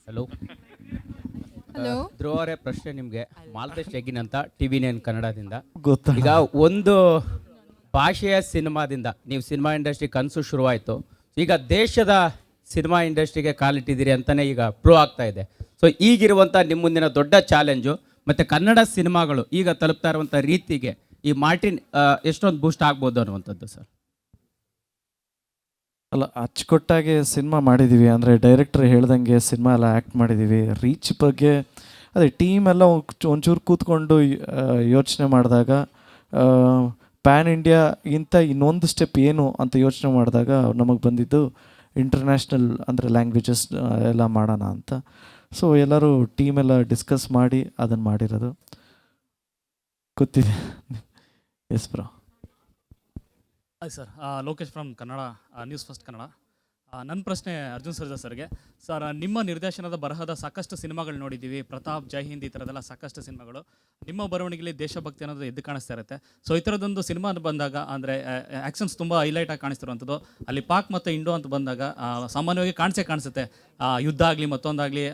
Hello hello. ಧ್ರುವ ಅವರೇ, ಪ್ರಶ್ನೆ ನಿಮಗೆ. ಮಾಲ್ತೇಶ್ ಎಗಿನ್ ಅಂತ TV9 ಕನ್ನಡದಿಂದ. ಗೊತ್ತಾ? ಈಗ ಒಂದು ಭಾಷೆಯ ಸಿನಿಮಾದಿಂದ ನೀವು ಸಿನಿಮಾ ಇಂಡಸ್ಟ್ರಿ ಕನಸು ಶುರುವಾಯಿತು. ಈಗ ದೇಶದ ಸಿನಿಮಾ ಇಂಡಸ್ಟ್ರಿಗೆ ಕಾಲಿಟ್ಟಿದ್ದೀರಿ ಅಂತಲೇ ಈಗ ಪ್ರೂವ್ ಆಗ್ತಾ ಇದೆ. ಸೊ ಈಗಿರುವಂಥ ನಿಮ್ಮ ಮುಂದಿನ ದೊಡ್ಡ ಚಾಲೆಂಜು ಮತ್ತು ಕನ್ನಡ ಸಿನಿಮಾಗಳು ಈಗ ತಲುಪ್ತಾ ಇರುವಂಥ ರೀತಿಗೆ ಈ ಮಾರ್ಟಿನ್ ಎಷ್ಟೊಂದು ಬೂಸ್ಟ್ ಆಗ್ಬೋದು ಅನ್ನುವಂಥದ್ದು ಸರ್. ಅಲ್ಲ, ಅಚ್ಚುಕಟ್ಟಾಗಿ ಸಿನಿಮಾ ಮಾಡಿದ್ದೀವಿ. ಅಂದರೆ ಡೈರೆಕ್ಟರ್ ಹೇಳ್ದಂಗೆ ಸಿನಿಮಾ ಎಲ್ಲ ಆ್ಯಕ್ಟ್ ಮಾಡಿದ್ದೀವಿ. ರೀಚ್ ಬಗ್ಗೆ ಅದೇ ಟೀಮ್ ಎಲ್ಲ ಒಂಚೂರು ಕೂತ್ಕೊಂಡು ಯೋಚನೆ ಮಾಡಿದಾಗ ಪ್ಯಾನ್ ಇಂಡಿಯಾಗಿಂತ ಇನ್ನೊಂದು ಸ್ಟೆಪ್ ಏನು ಅಂತ ಯೋಚನೆ ಮಾಡಿದಾಗ ನಮಗೆ ಬಂದಿದ್ದು ಇಂಟರ್ನ್ಯಾಷ್ನಲ್ ಅಂದರೆ ಲ್ಯಾಂಗ್ವೇಜಸ್ ಎಲ್ಲ ಮಾಡೋಣ ಅಂತ. ಸೊ ಎಲ್ಲರೂ ಟೀಮೆಲ್ಲ ಡಿಸ್ಕಸ್ ಮಾಡಿ ಅದನ್ನು ಮಾಡಿರೋದು ಗೊತ್ತಿದೆ. S bro. Hi sir, Lokesh from Kannada news first Kannada. ನನ್ನ ಪ್ರಶ್ನೆ ಅರ್ಜುನ್ ಸರ್ಜಾ ಸರ್ಗೆ. ಸರ್, ನಿಮ್ಮ ನಿರ್ದೇಶನದ ಬರಹದ ಸಾಕಷ್ಟು ಸಿನಿಮಾಗಳು ನೋಡಿದ್ದೀವಿ. ಪ್ರತಾಪ್, ಜೈ ಹಿಂದ್, ಈ ಥರದ್ದೆಲ್ಲ ಸಾಕಷ್ಟು ಸಿನಿಮಾಗಳು. ನಿಮ್ಮ ಬರವಣಿಗೆಯಲ್ಲಿ ದೇಶಭಕ್ತಿ ಅನ್ನೋದು ಎದ್ದು ಕಾಣಿಸ್ತಾ ಇರುತ್ತೆ. ಸೊ ಈ ಥರದೊಂದು ಸಿನಿಮಾ ಬಂದಾಗ ಅಂದರೆ ಆ್ಯಕ್ಷನ್ಸ್ ತುಂಬ ಹೈಲೈಟಾಗಿ ಕಾಣಿಸ್ತಿರುವಂಥದ್ದು. ಅಲ್ಲಿ ಪಾಕ್ ಮತ್ತು ಇಂಡೋ ಅಂತ ಬಂದಾಗ ಸಾಮಾನ್ಯವಾಗಿ ಕಾಣಿಸುತ್ತೆ. ಯುದ್ಧ ಆಗಲಿ ಮತ್ತೊಂದಾಗಲಿ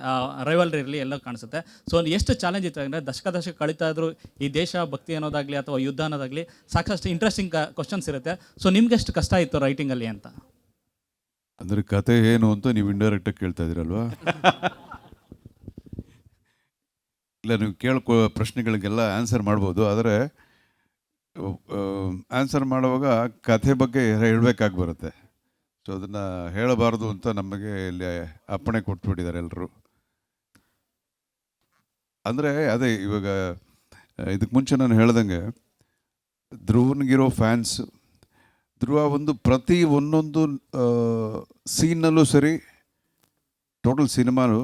ರೈವಲ್ರಿ ಇರಲಿ ಎಲ್ಲ ಕಾಣಿಸುತ್ತೆ. ಸೊ ಎಷ್ಟು ಚಾಲೆಂಜ್ ಇತ್ತು ಅಂದರೆ ದಶಕ ಕಳೀತಾ ಇದ್ರು ಈ ದೇಶ ಭಕ್ತಿ ಅನ್ನೋದಾಗಲಿ ಅಥವಾ ಯುದ್ಧ ಅನ್ನೋದಾಗಲಿ ಸಾಕಷ್ಟು ಇಂಟ್ರೆಸ್ಟಿಂಗ್ ಕ್ವಶನ್ಸ್ ಇರುತ್ತೆ. ಸೊ ನಿಮ್ಗೆ ಎಷ್ಟು ಕಷ್ಟ ಇತ್ತು ರೈಟಿಂಗಲ್ಲಿ ಅಂತ? ಅಂದರೆ ಕತೆ ಏನು ಅಂತ ನೀವು ಇಂಡೈರೆಕ್ಟಾಗಿ ಕೇಳ್ತಾ ಇದ್ದೀರಲ್ವಾ? ಇಲ್ಲ, ನೀವು ಕೇಳ್ಕೊ ಪ್ರಶ್ನೆಗಳಿಗೆಲ್ಲ ಆನ್ಸರ್ ಮಾಡ್ಬೋದು. ಆದರೆ ಆನ್ಸರ್ ಮಾಡುವಾಗ ಕಥೆ ಬಗ್ಗೆ ಹೇಳಬೇಕಾಗಿ ಬರುತ್ತೆ. ಸೊ ಅದನ್ನು ಹೇಳಬಾರ್ದು ಅಂತ ನಮಗೆ ಇಲ್ಲಿ ಅಪ್ಪಣೆ ಕೊಟ್ಬಿಟ್ಟಿದ್ದಾರೆ ಎಲ್ಲರೂ. ಅಂದರೆ ಅದೇ ಇವಾಗ ಇದಕ್ಕೆ ಮುಂಚೆ ನಾನು ಹೇಳ್ದಂಗೆ ಧ್ರುವನಿಗಿರೋ ಫ್ಯಾನ್ಸ್, ಧ್ರುವ ಪ್ರತಿ ಒಂದೊಂದು ಸೀನ್ನಲ್ಲೂ ಸರಿ, ಟೋಟಲ್ ಸಿನಿಮಾನು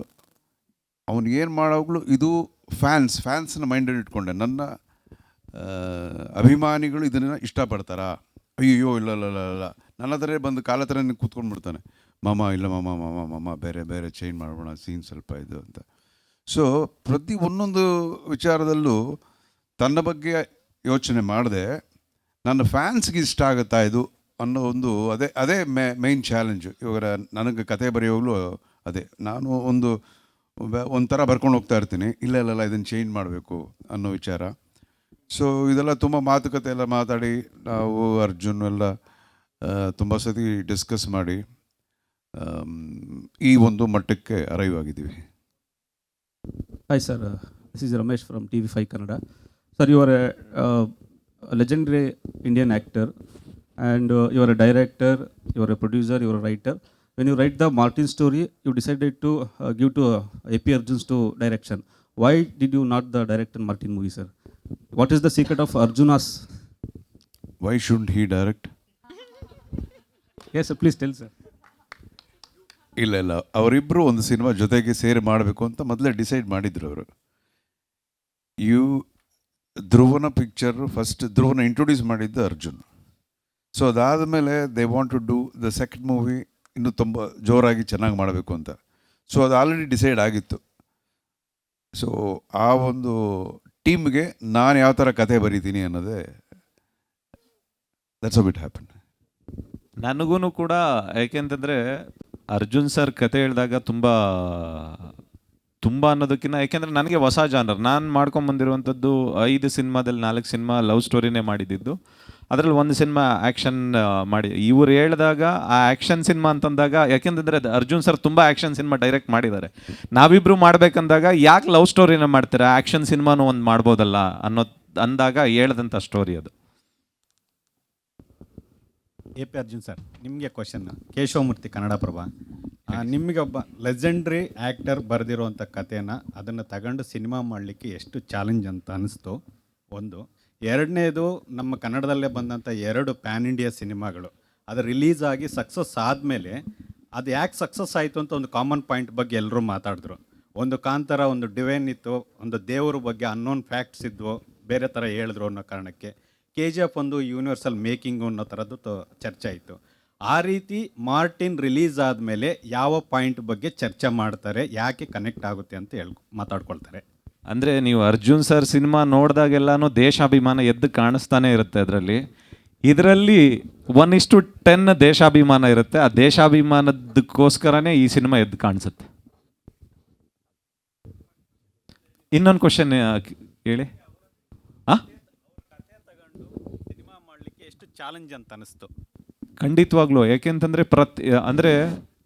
ಅವನು ಏನು ಮಾಡೋವಾಗಲೂ ಇದು ಫ್ಯಾನ್ಸ್ನ ಮೈಂಡಲ್ಲಿ ಇಟ್ಕೊಂಡೆ. ನನ್ನ ಅಭಿಮಾನಿಗಳು ಇದನ್ನು ಇಷ್ಟಪಡ್ತಾರಾ? ಅಯ್ಯೋ ಇಲ್ಲ ಇಲ್ಲ ಇಲ್ಲ ಇಲ್ಲ, ನನ್ನ ಹತ್ರ ಬಂದು ಕಾಲ ಹತ್ರ ಕೂತ್ಕೊಂಡ್ಬಿಡ್ತಾನೆ. ಮಾಮ ಇಲ್ಲ ಮಾಮ ಬೇರೆ ಬೇರೆ ಚೇಂಜ್ ಮಾಡೋಣ, ಸೀನ್ ಸ್ವಲ್ಪ ಇದು ಅಂತ. ಸೊ ಪ್ರತಿ ಒಂದೊಂದು ವಿಚಾರದಲ್ಲೂ ತನ್ನ ಬಗ್ಗೆ ಯೋಚನೆ ಮಾಡದೆ ನನ್ನ ಫ್ಯಾನ್ಸ್ಗೆ ಇಷ್ಟ ಆಗುತ್ತಾ ಇದು ಅನ್ನೋ ಅದೇ ಮೈನ್ ಚಾಲೆಂಜು. ಇವಾಗ ನನಗೆ ಕತೆ ಬರೆಯೋವಾಗಲೂ ಅದೇ, ನಾನು ಒಂಥರ ಬರ್ಕೊಂಡು ಹೋಗ್ತಾ ಇರ್ತೀನಿ. ಇಲ್ಲ ಇದನ್ನು ಚೇಂಜ್ ಮಾಡಬೇಕು ಅನ್ನೋ ವಿಚಾರ. ಸೊ ಇದೆಲ್ಲ ತುಂಬ ಮಾತುಕತೆ ಎಲ್ಲ ಮಾತಾಡಿ ನಾವು ಅರ್ಜುನ್ ಎಲ್ಲ ತುಂಬ ಸತಿ ಡಿಸ್ಕಸ್ ಮಾಡಿ ಈ ಒಂದು ಮಟ್ಟಕ್ಕೆ ಅರೈವ್ ಆಗಿದ್ದೀವಿ. Hi sir, this is Ramesh from TV5 Kannada. Sir, you are a legendary Indian actor, and you are a director, you are a producer, you are a writer. When you write the Martin story, you decided to give to AP Arjun's to direction. Why did you not the direct Martin movie, sir? What is the secret of Arjuna's? Why shouldn't he direct? Yes, sir, please tell, sir. ಇಲ್ಲ, ಅವರಿಬ್ಬರು ಒಂದು cinema ಜೊತೆಗೆ ಸೇರಿ ಮಾಡಬೇಕು ಅಂತ ಮೊದಲೇ decide ಮಾಡಿದ್ರು ಅವರು. ಧ್ರುವನ ಪಿಕ್ಚರು ಫಸ್ಟ್ ಧ್ರುವನ ಇಂಟ್ರೊಡ್ಯೂಸ್ ಮಾಡಿದ್ದು ಅರ್ಜುನ್. ಸೊ ಅದಾದಮೇಲೆ they want to do the second movie ಇನ್ನೂ ತುಂಬ ಜೋರಾಗಿ ಚೆನ್ನಾಗಿ ಮಾಡಬೇಕು ಅಂತ. ಸೊ ಅದು ಆಲ್ರೆಡಿ ಡಿಸೈಡ್ ಆಗಿತ್ತು. ಸೊ ಆ ಒಂದು ಟೀಮ್ಗೆ ನಾನು ಯಾವ ಥರ ಕತೆ ಬರೀತೀನಿ ಅನ್ನೋದೇ ದಟ್ಸ್ ಹೌ ಇಟ್ ಹ್ಯಾಪನ್. ನನಗೂ ಕೂಡ ಯಾಕೆಂತಂದರೆ ಅರ್ಜುನ್ ಸರ್ ಕತೆ ಹೇಳಿದಾಗ ತುಂಬ ಅನ್ನೋದಕ್ಕಿಂತ, ಯಾಕೆಂದರೆ ನನಗೆ ಹೊಸ ಜಾನರ್. ನಾನು ಮಾಡ್ಕೊಂಬಂದಿರುವಂಥದ್ದು 5 ಸಿನಿಮಾದಲ್ಲಿ 4 ಸಿನಿಮಾ ಲವ್ ಸ್ಟೋರಿನೇ ಮಾಡಿದ್ದು. ಅದರಲ್ಲಿ ಒಂದು ಸಿನಿಮಾ ಆ್ಯಕ್ಷನ್ ಮಾಡಿ. ಇವ್ರು ಹೇಳಿದಾಗ ಆ ಆ್ಯಕ್ಷನ್ ಸಿನಿಮಾ ಅಂತಂದಾಗ, ಯಾಕೆಂತಂದರೆ ಅರ್ಜುನ್ ಸರ್ ತುಂಬ ಆ್ಯಕ್ಷನ್ ಸಿನಿಮಾ ಡೈರೆಕ್ಟ್ ಮಾಡಿದ್ದಾರೆ. ನಾವಿಬ್ಬರು ಮಾಡಬೇಕಂದಾಗ ಯಾಕೆ ಲವ್ ಸ್ಟೋರಿನ ಮಾಡ್ತೀರಾ, ಆ್ಯಕ್ಷನ್ ಸಿನಿಮಾನೂ ಒಂದು ಮಾಡ್ಬೋದಲ್ಲ ಅಂದಾಗ ಹೇಳ್ದಂಥ ಸ್ಟೋರಿ ಅದು. AP ಅರ್ಜುನ್ ಸರ್, ನಿಮಗೆ ಕ್ವಶನ್. ಕೇಶವಮೂರ್ತಿ, ಕನ್ನಡಪ್ರಭ. ನಿಮಗೆ ಒಬ್ಬ ಲೆಜೆಂಡ್ರಿ ಆ್ಯಕ್ಟರ್ ಬರೆದಿರುವಂಥ ಕಥೆನ ಅದನ್ನು ತಗೊಂಡು ಸಿನಿಮಾ ಮಾಡಲಿಕ್ಕೆ ಎಷ್ಟು ಚಾಲೆಂಜ್ ಅಂತ ಅನ್ನಿಸ್ತು ಒಂದು. ಎರಡನೇದು, ನಮ್ಮ ಕನ್ನಡದಲ್ಲೇ ಬಂದಂಥ 2 ಪ್ಯಾನ್ ಇಂಡಿಯಾ ಸಿನಿಮಾಗಳು ಅದು ರಿಲೀಸ್ ಆಗಿ ಸಕ್ಸಸ್ ಆದಮೇಲೆ ಅದು ಯಾಕೆ ಸಕ್ಸಸ್ ಆಯಿತು ಅಂತ ಒಂದು ಕಾಮನ್ ಪಾಯಿಂಟ್ ಬಗ್ಗೆ ಎಲ್ಲರೂ ಮಾತಾಡಿದ್ರು. ಒಂದು ಕಾಂತಾರ, ಒಂದು ಡಿವೈನ್ ಇತ್ತು, ಒಂದು ದೇವರ ಬಗ್ಗೆ ಅನ್ನೋನ್ ಫ್ಯಾಕ್ಟ್ಸ್ ಇದ್ವು, ಬೇರೆ ಥರ ಹೇಳಿದ್ರು ಅನ್ನೋ ಕಾರಣಕ್ಕೆ. KGF ಒಂದು ಯೂನಿವರ್ಸಲ್ ಮೇಕಿಂಗು ಅನ್ನೋ ಥರದ್ದು ಚರ್ಚೆ ಆಯಿತು. ಆ ರೀತಿ ಮಾರ್ಟಿನ್ ರಿಲೀಸ್ ಆದಮೇಲೆ ಯಾವ ಪಾಯಿಂಟ್ ಬಗ್ಗೆ ಚರ್ಚೆ ಮಾಡ್ತಾರೆ, ಯಾಕೆ ಕನೆಕ್ಟ್ ಆಗುತ್ತೆ ಅಂತ ಮಾತಾಡ್ಕೊಳ್ತಾರೆ? ಅಂದರೆ ನೀವು ಅರ್ಜುನ್ ಸರ್ ಸಿನಿಮಾ ನೋಡಿದಾಗೆಲ್ಲನೂ ದೇಶಾಭಿಮಾನ ಎದ್ದು ಕಾಣಿಸ್ತಾನೆ ಇರುತ್ತೆ. ಇದರಲ್ಲಿ 1:10 ದೇಶಾಭಿಮಾನ ಇರುತ್ತೆ. ಆ ದೇಶಾಭಿಮಾನದಕ್ಕೋಸ್ಕರನೇ ಈ ಸಿನಿಮಾ ಎದ್ದು ಕಾಣಿಸುತ್ತೆ. ಇನ್ನೊಂದು ಕ್ವಶನ್ ಹೇಳಿ. ಸಿನಿಮಾ ಮಾಡಲಿಕ್ಕೆ ಎಷ್ಟು ಚಾಲೆಂಜ್ ಅಂತ ಅನಿಸ್ತು? ಖಂಡಿತವಾಗ್ಲೂ. ಯಾಕೆಂತಂದ್ರೆ ಅಂದ್ರೆ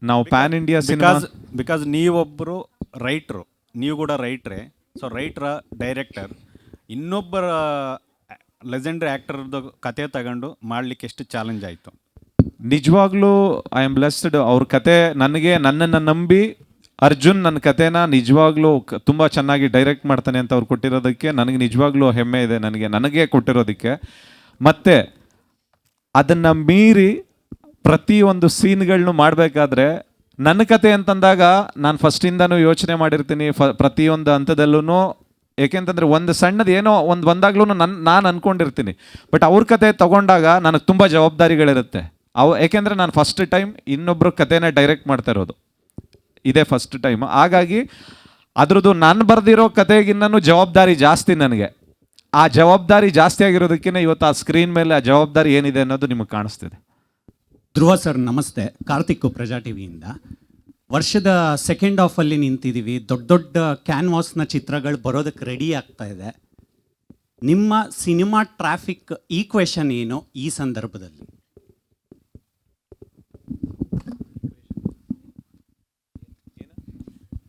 ನಾವು ಪ್ಯಾನ್ ಇಂಡಿಯಾ ಸಿನಿಮಾ, ಬಿಕಾಸ್ ನೀವೊಬ್ಬರು ರೈಟ್ರು, ನೀವು ಕೂಡ ರೈಟ್ರೇ. ಸೊ ರೈಟ್ರ, ಡೈರೆಕ್ಟರ್, ಇನ್ನೊಬ್ಬರ ಲೆಜೆಂಡ್ರಿ ಆ್ಯಕ್ಟರ್ದು ಕತೆ ತಗೊಂಡು ಮಾಡಲಿಕ್ಕೆ ಎಷ್ಟು ಚಾಲೆಂಜ್ ಆಯಿತು? ನಿಜವಾಗ್ಲೂ ಐ ಆಮ್ ಬ್ಲೆಸ್ಡ್. ಅವ್ರ ಕತೆ ನನ್ನನ್ನು ನಂಬಿ ಅರ್ಜುನ್ ನನ್ನ ಕತೆನ ನಿಜವಾಗ್ಲೂ ತುಂಬ ಚೆನ್ನಾಗಿ ಡೈರೆಕ್ಟ್ ಮಾಡ್ತಾನೆ ಅಂತ ಅವ್ರು ಕೊಟ್ಟಿರೋದಕ್ಕೆ ನನಗೆ ನಿಜವಾಗ್ಲೂ ಹೆಮ್ಮೆ ಇದೆ, ನನಗೆ ಕೊಟ್ಟಿರೋದಕ್ಕೆ. ಮತ್ತು ಅದನ್ನು ಮೀರಿ ಪ್ರತಿಯೊಂದು ಸೀನ್ಗಳನ್ನೂ ಮಾಡಬೇಕಾದ್ರೆ ನನ್ನ ಕತೆ ಅಂತಂದಾಗ ನಾನು ಫಸ್ಟಿಂದನೂ ಯೋಚನೆ ಮಾಡಿರ್ತೀನಿ ಪ್ರತಿಯೊಂದು ಹಂತದಲ್ಲೂ. ಏಕೆಂತಂದರೆ ಒಂದು ಸಣ್ಣದು ಏನೋ ಬಂದಾಗ್ಲೂ ನಾನು ಅಂದ್ಕೊಂಡಿರ್ತೀನಿ. ಬಟ್ ಅವ್ರ ಕತೆ ತಗೊಂಡಾಗ ನನಗೆ ತುಂಬ ಜವಾಬ್ದಾರಿಗಳಿರುತ್ತೆ. ಏಕೆಂದರೆ ನಾನು ಫಸ್ಟ್ ಟೈಮ್ ಇನ್ನೊಬ್ಬರ ಕತೆನ ಡೈರೆಕ್ಟ್ ಮಾಡ್ತಾ ಇರೋದು, ಇದೇ ಫಸ್ಟ್ ಟೈಮ್. ಹಾಗಾಗಿ ಅದ್ರದ್ದು ನಾನು ಬರೆದಿರೋ ಕತೆಗಿನ್ನೂ ಜವಾಬ್ದಾರಿ ಜಾಸ್ತಿ ನನಗೆ. ಆ ಜವಾಬ್ದಾರಿ ಜಾಸ್ತಿ ಆಗಿರೋದಕ್ಕೇ ಇವತ್ತು ಆ ಸ್ಕ್ರೀನ್ ಮೇಲೆ ಆ ಜವಾಬ್ದಾರಿ ಏನಿದೆ ಅನ್ನೋದು ನಿಮಗೆ ಕಾಣಿಸ್ತಿದೆ. ಧ್ರುವ ಸರ್ ನಮಸ್ತೆ, ಕಾರ್ತಿಕ್ ಪ್ರಜಾ ಟಿವಿಯಿಂದ. ವರ್ಷದ ಸೆಕೆಂಡ್ ಹಾಫಲ್ಲಿ ನಿಂತಿದ್ದೀವಿ, ದೊಡ್ಡ ದೊಡ್ಡ ಕ್ಯಾನ್ವಾಸ್ನ ಚಿತ್ರಗಳು ಬರೋದಕ್ಕೆ ರೆಡಿ ಆಗ್ತಾ ಇದೆ. ನಿಮ್ಮ ಸಿನಿಮಾ ಟ್ರಾಫಿಕ್ ಈಕ್ವೇಷನ್ ಏನು ಈ ಸಂದರ್ಭದಲ್ಲಿ?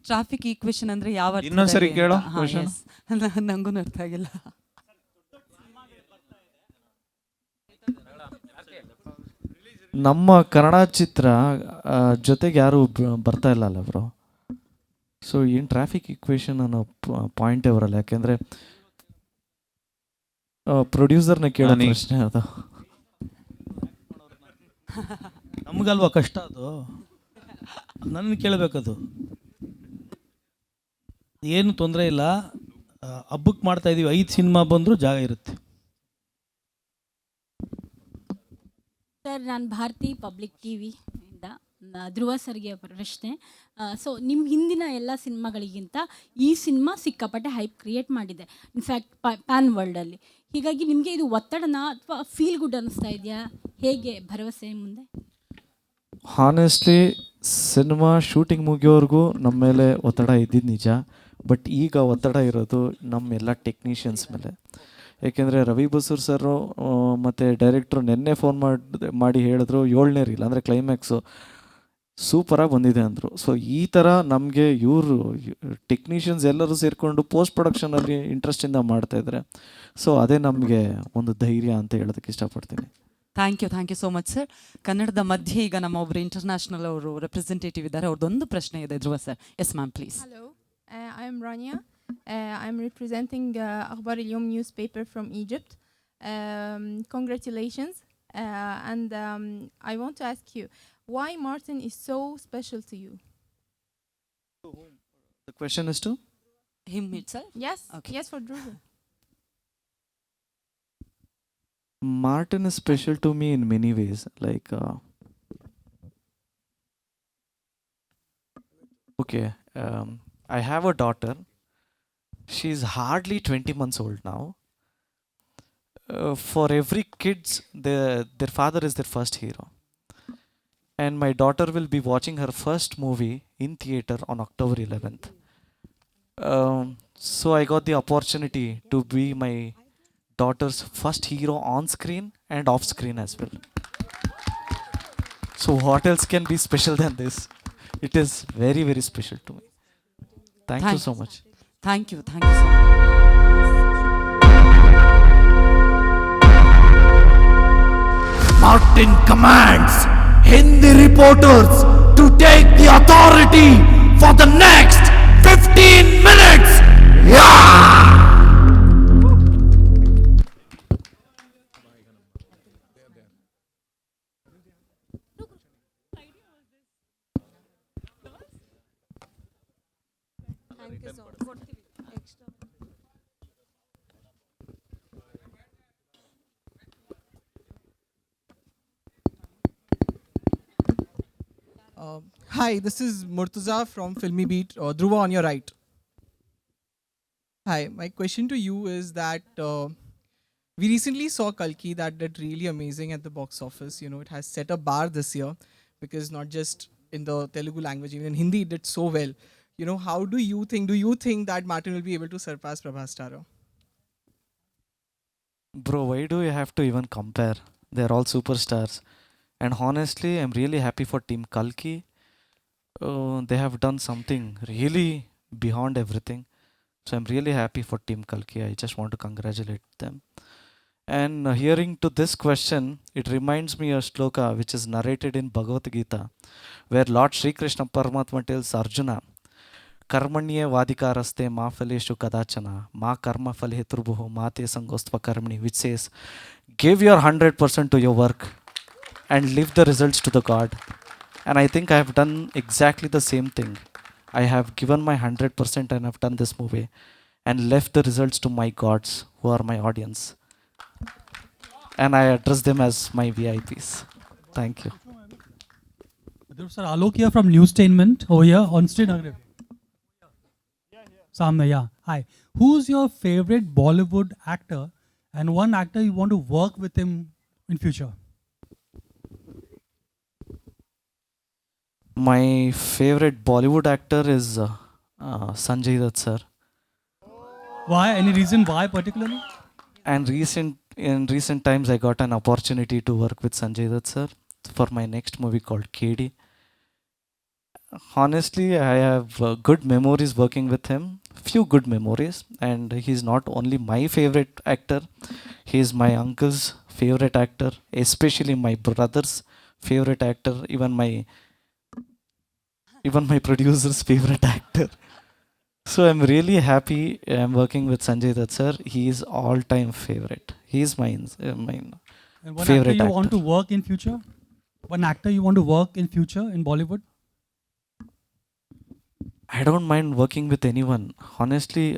ಟ್ರಾಫಿಕ್ ಈಕ್ವೇಷನ್ ಅಂದ್ರೆ ಯಾವ ಅರ್ಥದಲ್ಲಿ ಇನ್ನೊಂದ್ಸರಿ ಅಂತ? ಕೇಳೋ ಹಾ, question. yes. ನಂಗೂ ಅರ್ಥ ಆಗಿಲ್ಲ. ನಮ್ಮ ಕನ್ನಡ ಚಿತ್ರ ಜೊತೆಗೆ ಯಾರು ಬರ್ತಾ ಇಲ್ಲ ಅಲ್ಲ ಬ್ರೋ. ಸೊ ಏನು ಟ್ರಾಫಿಕ್ ಇಕ್ವೇಷನ್ ಅನ್ನೋ ಪಾಯಿಂಟೇ ಬರಲ್ಲ. ಯಾಕೆಂದರೆ ಪ್ರೊಡ್ಯೂಸರ್ನ ಕೇಳೋ ಪ್ರಶ್ನೆ ಅದು. ನಮಗಲ್ವಾ ಕಷ್ಟ ಅದು, ನನ್ನ ಕೇಳಬೇಕದು. ಏನು ತೊಂದರೆ ಇಲ್ಲ, ಹಬ್ಬಕ್ಕೆ ಮಾಡ್ತಾ ಇದೀವಿ, 5 ಸಿನಿಮಾ ಬಂದರೂ ಜಾಗ ಇರುತ್ತೆ. ಸರ್, ನಾನು ಭಾರತಿ ಪಬ್ಲಿಕ್ ಟಿವಿಯಿಂದ ಧ್ರುವ ಸರ್ಗೆ ಪ್ರಶ್ನೆ. ಸೊ ನಿಮ್ಮ ಹಿಂದಿನ ಎಲ್ಲ ಸಿನಿಮಾಗಳಿಗಿಂತ ಈ ಸಿನಿಮಾ ಸಿಕ್ಕಾಪಟ್ಟೆ ಹೈಪ್ ಕ್ರಿಯೇಟ್ ಮಾಡಿದೆ, ಇನ್ಫ್ಯಾಕ್ಟ್ ಪ್ಯಾನ್ ವರ್ಲ್ಡಲ್ಲಿ. ಹೀಗಾಗಿ ನಿಮಗೆ ಇದು ಒತ್ತಡನ ಅಥವಾ ಫೀಲ್ ಗುಡ್ ಅನ್ನಿಸ್ತಾ ಇದೆಯಾ? ಹೇಗೆ ಭರವಸೆ ಮುಂದೆ? ಹಾನೆಸ್ಟ್ಲಿ ಸಿನಿಮಾ ಶೂಟಿಂಗ್ ಮುಗಿಯೋವರೆಗೂ ನಮ್ಮ ಮೇಲೆ ಒತ್ತಡ ಇದ್ದಿದ್ದು ನಿಜ. ಬಟ್ ಈಗ ಒತ್ತಡ ಇರೋದು ನಮ್ಮೆಲ್ಲ ಟೆಕ್ನಿಷಿಯನ್ಸ್ ಮೇಲೆ. ಏಕೆಂದರೆ ರವಿ ಬಸೂರ್ ಸರು ಮತ್ತು ಡೈರೆಕ್ಟ್ರು ನಿನ್ನೆ ಫೋನ್ ಮಾಡಿ ಹೇಳಿದ್ರು 7ನೇ ರೀಲ್ ಅಂದರೆ ಕ್ಲೈಮ್ಯಾಕ್ಸು ಸೂಪರಾಗಿ ಬಂದಿದೆ ಅಂದರು. ಸೊ ಈ ಥರ ನಮಗೆ ಇವರು ಟೆಕ್ನಿಷಿಯನ್ಸ್ ಎಲ್ಲರೂ ಸೇರಿಕೊಂಡು ಪೋಸ್ಟ್ ಪ್ರೊಡಕ್ಷನಲ್ಲಿ ಇಂಟ್ರೆಸ್ಟಿಂದ ಮಾಡ್ತಾಯಿದ್ದಾರೆ. ಸೊ ಅದೇ ನಮಗೆ ಒಂದು ಧೈರ್ಯ ಅಂತ ಹೇಳೋದಕ್ಕೆ ಇಷ್ಟಪಡ್ತೀನಿ. Thank you so much sir. ಕನ್ನಡದ ಮಧ್ಯೆ ಈಗ ನಮ್ಮ ಒಬ್ಬರು ಇಂಟರ್ನ್ಯಾಷನಲ್ ಅವರು ರೆಪ್ರೆಸೆಂಟೇಟಿವ್ ಇದ್ದಾರೆ, ಅವ್ರದ್ದೊಂದು ಪ್ರಶ್ನೆ ಇದೆ Dhruva sir. Yes ma'am please. Hello, I'm Rania. I'm representing Akhbar al-Yom newspaper from Egypt. Congratulations. And I want to ask you, why Martin is so special to you? The question is to Him itself? Yes, Okay. yes, for Dhruv. Martin is special to me in many ways. Like, okay, I have a daughter. She's hardly 20 months old now. For every kids, their father is their first hero. And my daughter will be watching her first movie in theater on October 11th. So I got the opportunity to be my daughter's first hero on screen and off screen as well. So what else can be special than this? It is very, very special to me. Thank you so much. Thank you so much. Martin commands Hindi reporters to take the authority for the next 15 minutes. Yeah! Hi, this is Murtaza from Filmy Beat. Dhruva on your right. Hi, my question to you is that we recently saw Kalki that did really amazing at the box office. You know, it has set a bar this year because not just in the Telugu language, even in Hindi it did so well. how do you think that Martin will be able to surpass Prabhas Taro? Bro, why do you have to even compare? They're all superstars. And honestly, I'm really happy for Team Kalki. They have done something really beyond everything. So I'm really happy for Team Kalki. I just want to congratulate them. And hearing to this question, it reminds me of shloka which is narrated in Bhagavad Gita, where Lord Sri Krishna Paramatma tells Arjuna, Karmanye vadikaraste ma phaleshu kadachana, ma karma phal heturbuhu ma te sangostva karmani, which says, give your 100% to your work and leave the results to the God. And I think I have done exactly the same thing. I have given my 100% and I've done this movie and left the results to my gods who are my audience. And I address them as my VIPs. Thank you. Sir, Alok here from Newstainment over here on Srinagar. Samna, yeah. Hi. Who's your favorite Bollywood actor and one actor you want to work with him in future? My favorite Bollywood actor is Sanjay Dutt sir. Why? Any reason why particularly? And in recent times I got an opportunity to work with Sanjay Dutt sir for my next movie called KD. Honestly, I have good memories working with him, few good memories, and he's not only my favorite actor, he's my uncle's favorite actor, especially my brother's favorite actor, even my producer's favorite actor. So I'm really happy I'm working with Sanjay Dutt sir. He is all-time favorite. He is my And one favorite actor you actor. want to work in future? One actor you want to work in future in Bollywood? I don't mind working with anyone. Honestly,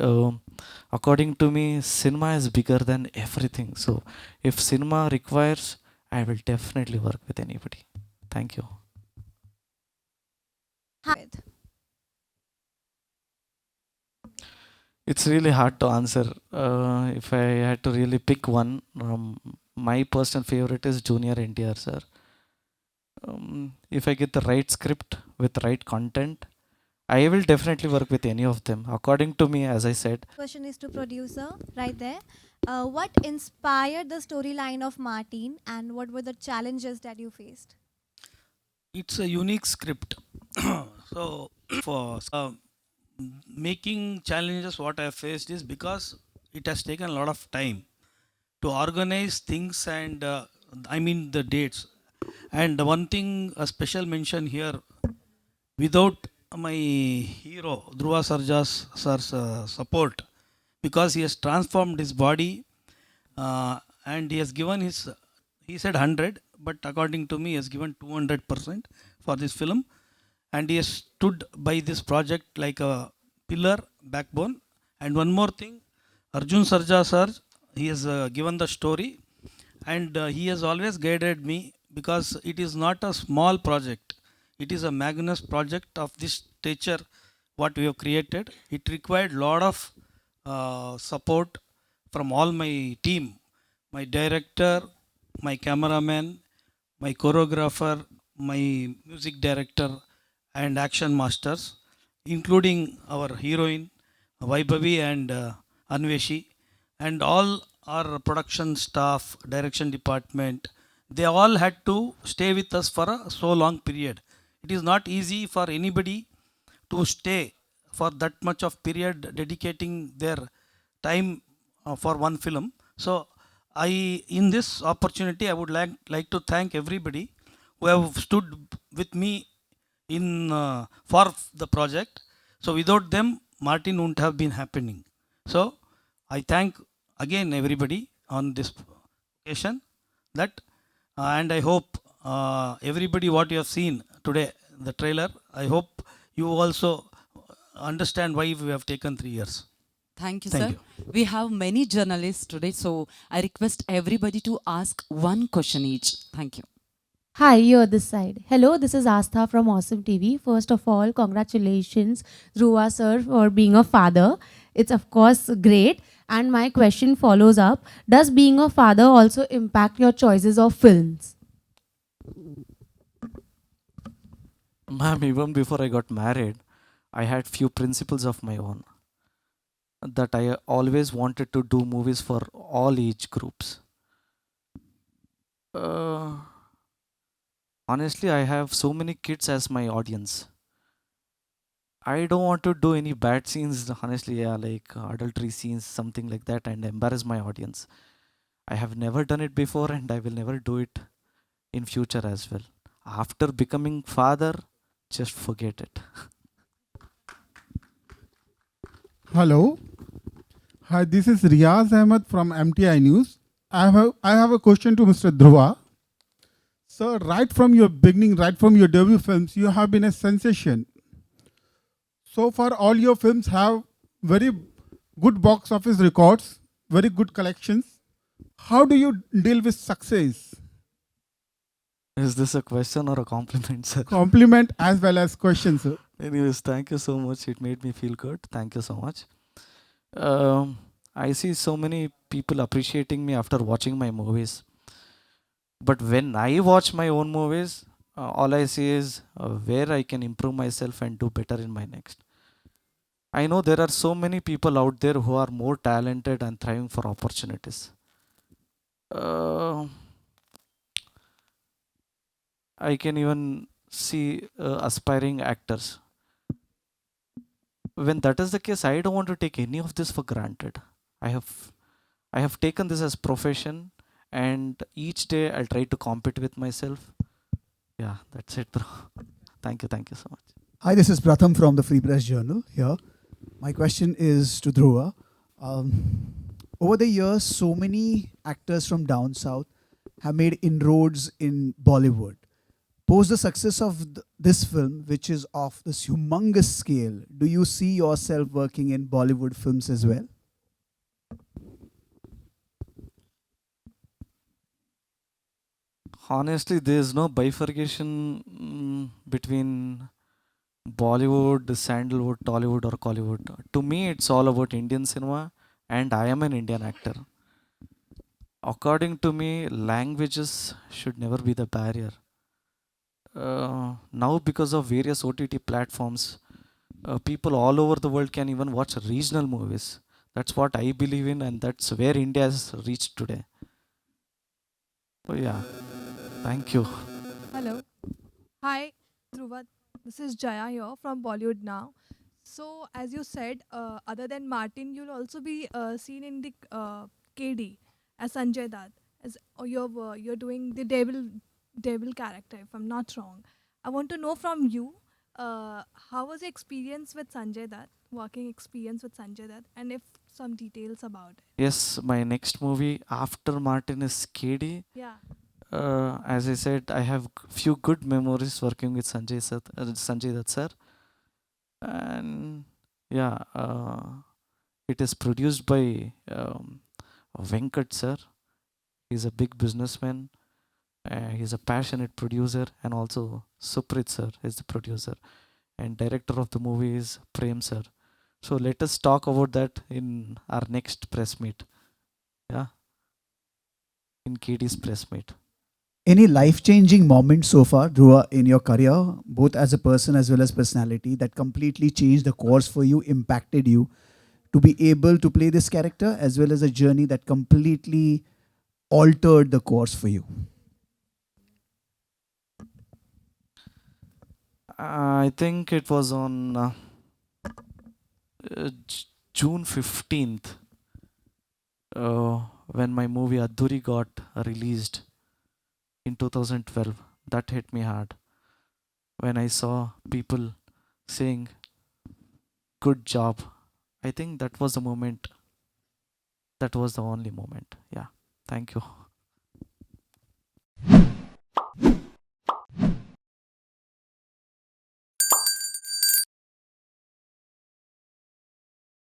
according to me, cinema is bigger than everything. So if cinema requires, I will definitely work with anybody. Thank you. It's really hard to answer. If I had to really pick one, my personal favorite is Junior NTR sir. If I get the right script with right content, I will definitely work with any of them. According to me, as I said. Question is to producer right there. What inspired the storyline of Martin and what were the challenges that you faced? It's a unique script. So for making challenges what I have faced is because it has taken a lot of time to organize things and the dates. And the one thing, a special mention here, without my hero Dhruva sir's support, because he has transformed his body and he has given he said 100, but according to me he has given 200% for this film, and he has stood by this project like a pillar, backbone. And one more thing, Arjun Sarja sir, he has given the story, and he has always guided me, because it is not a small project. It is a magnus project of this stature what we have created. It required lot of support from all my team, my director, my cameraman, my choreographer, my music director and action masters, including our heroine Vaibhavi and Anveshi, and all our production staff, direction department. They all had to stay with us for a so long period. It is not easy for anybody to stay for that much of period, dedicating their time for one film. So in this opportunity, I would like to thank everybody who have stood with me for the project. So without them, Martin wouldn't have been happening. So I thank again everybody on this occasion, and I hope everybody what you have seen today, the trailer, I hope you also understand why we have taken 3 years. Thank you, Thank sir. you. We have many journalists today, so I request everybody to ask one question each. Thank you. Hi, you're this side. Hello, this is Astha from Awesome TV. First of all, congratulations, Dhruva sir, for being a father. It's of course great. And my question follows up. Does being a father also impact your choices of films? Ma'am, even before I got married, I had few principles of my own that I always wanted to do movies for all age groups. Honestly, I have so many kids as my audience. I don't want to do any bad scenes, honestly, yeah, like adultery scenes, something like that, and embarrass my audience. I have never done it before, and I will never do it in future as well. After becoming father, just forget it. Hello. Hi, this is Riaz Ahmed from MTI News. I have a question to Mr. Dhruva. Sir, right from your beginning, right from your debut films, you have been a sensation. So far, all your films have very good box office records, very good collections. How do you deal with success? Is this a question or a compliment, sir? Compliment as well as question, sir. Anyways, thank you so much. It made me feel good. Thank you so much. I see so many people appreciating me after watching my movies. But when I watch my own movies, all I see is where I can improve myself and do better in my next. I know there are so many people out there who are more talented and thriving for opportunities. I can even see aspiring actors. When that is the case, I don't want to take any of this for granted. I have taken this as profession, and each day I'll try to compete with myself. Yeah, that's it, bro. Thank you so much. Hi, this is Pratham from the Free Press Journal here. My question is to Dhruva. Over the years, so many actors from down south have made inroads in Bollywood. Post the success of this film, which is of this humongous scale, do you see yourself working in Bollywood films as well? Honestly, there is no bifurcation between Bollywood, Sandalwood, Tollywood, or Collywood. To me, it's all about Indian cinema, and I am an Indian actor. According to me, languages should never be the barrier. Now, because of various OTT platforms, people all over the world can even watch regional movies. That's what I believe in, and that's where India has reached today. So yeah, thank you. Hello. Hi, Dhruva. This is Jaya here from Bollywood Now. So, as you said, other than Martin, you'll also be seen in the KD as Sanjay Dutt. As you're doing the devil character, if I'm not wrong. I want to know from you, how was your experience with Sanjay Dutt, working experience with Sanjay Dutt, and if some details about it. Yes, my next movie after Martin is KD. Yeah. As I said, I have few good memories working with Sanjay Dutt sir, and yeah, it is produced by Venkat sir. He's a big businessman. He's a passionate producer, and also Suprit sir is the producer, and director of the movie is Prem sir. So let us talk about that in our next press meet. Yeah, in KD's press meet. Any life-changing moments so far, Dhruva, in your career, both as a person as well as personality, that completely changed the course for you, impacted you to be able to play this character, as well as a journey that completely altered the course for you? I think it was on June 15th when my movie Adhuri got released in 2012. That hit me hard when I saw people saying, "Good job." I think that was the moment. That was the only moment. Yeah. Thank you.